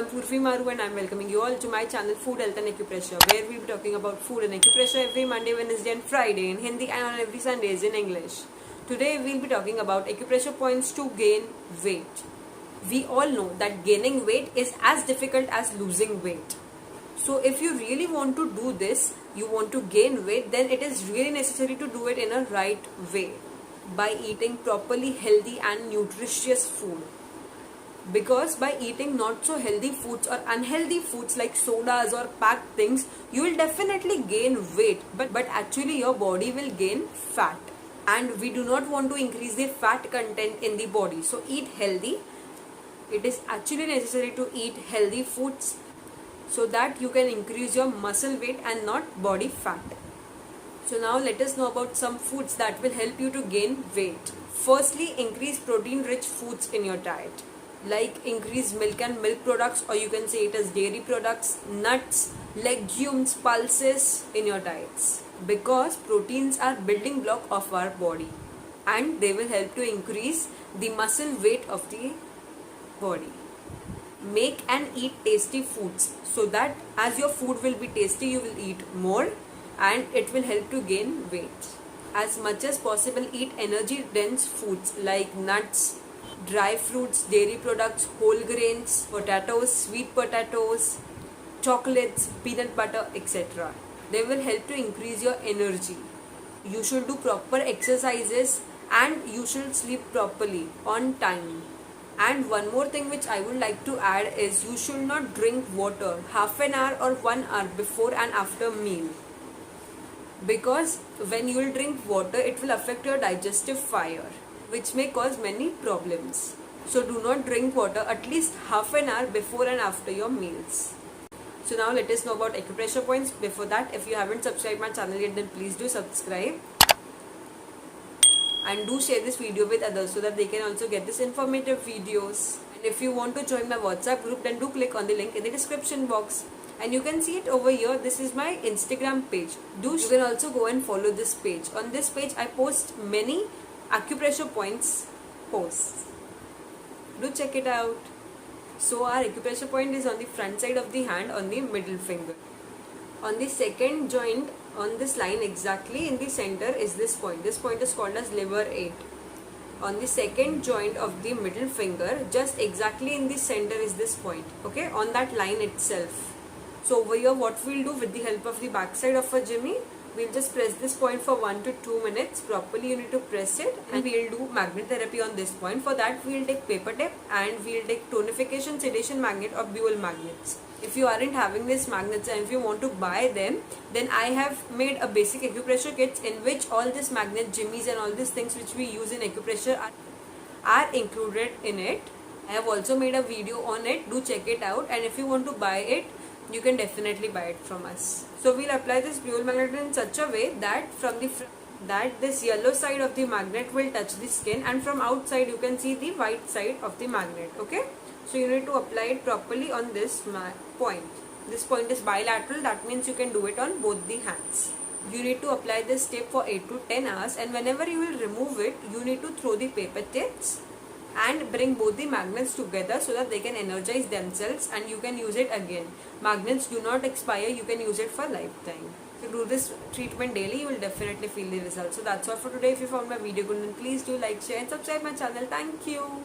I'm Purvi Maru and I'm welcoming you all to my channel Food, Health and Acupressure, where we'll be talking about food and acupressure every Monday, Wednesday and Friday in Hindi and on every Sundays in English. Today we'll be talking about acupressure points to gain weight. We all know that gaining weight is as difficult as losing weight. So if you really want to do this, you want to gain weight, then it is really necessary to do it in a right way by eating properly healthy and nutritious food. Because by eating not so healthy foods or unhealthy foods like sodas or packed things, you will definitely gain weight, but actually your body will gain fat, and we do not want to increase the fat content in the body. So eat healthy. It is actually necessary to eat healthy foods so that you can increase your muscle weight and not body fat. So now let us know about some foods that will help you to gain weight. Firstly, increase protein rich foods in your diet, like increase milk and milk products, or you can say it as dairy products, nuts, legumes, pulses in your diets, because proteins are building block of our body and they will help to increase the muscle weight of the body. Make and eat tasty foods so that as your food will be tasty, you will eat more and it will help to gain weight. As much as possible, eat energy dense foods like nuts, dry fruits, dairy products, whole grains, potatoes, sweet potatoes, chocolates, peanut butter, etc. They will help to increase your energy. You should do proper exercises and you should sleep properly on time. And one more thing which I would like to add is you should not drink water half an hour or 1 hour before and after meal. Because when you will drink water, it will affect your digestive fire, which may cause many problems. So do not drink water at least half an hour before and after your meals. So now let us know about acupressure points. Before that, if you haven't subscribed my channel yet, then please do subscribe. And do share this video with others so that they can also get this informative videos. And if you want to join my WhatsApp group, then do click on the link in the description box. And you can see it over here. This is my Instagram page. You can also go and follow this page. On this page, I post many acupressure points posts. Do check it out. So our acupressure point is on the front side of the hand on the middle finger. On the second joint on this line exactly in the center is this point. This point is called as liver 8. On the second joint of the middle finger, just exactly in the center is this point. Okay, on that line itself. So over here, what we'll do with the help of the backside of a jimmy, we'll just press this point for 1 to 2 minutes. Properly you need to press it, and we'll do magnet therapy on this point. For that, we'll take paper tape and we'll take tonification sedation magnet or buell magnets. If you aren't having these magnets and if you want to buy them, then I have made a basic acupressure kits in which all these magnet jimmies and all these things which we use in acupressure are included in it. I have also made a video on it. Do check it out, and if you want to buy it, you can definitely buy it from us. So we'll apply this buell magnet in such a way that from the that this yellow side of the magnet will touch the skin, and from outside you can see the white side of the magnet. Okay, so you need to apply it properly on this point. This point is bilateral, that means you can do it on both the hands. You need to apply this tape for 8 to 10 hours, and whenever you will remove it, you need to throw the paper tips and bring both the magnets together so that they can energize themselves and you can use it again. Magnets do not expire, you can use it for lifetime. If you do this treatment daily, you will definitely feel the results. So that's all for today. If you found my video good, then please do like, share and subscribe my channel. Thank you.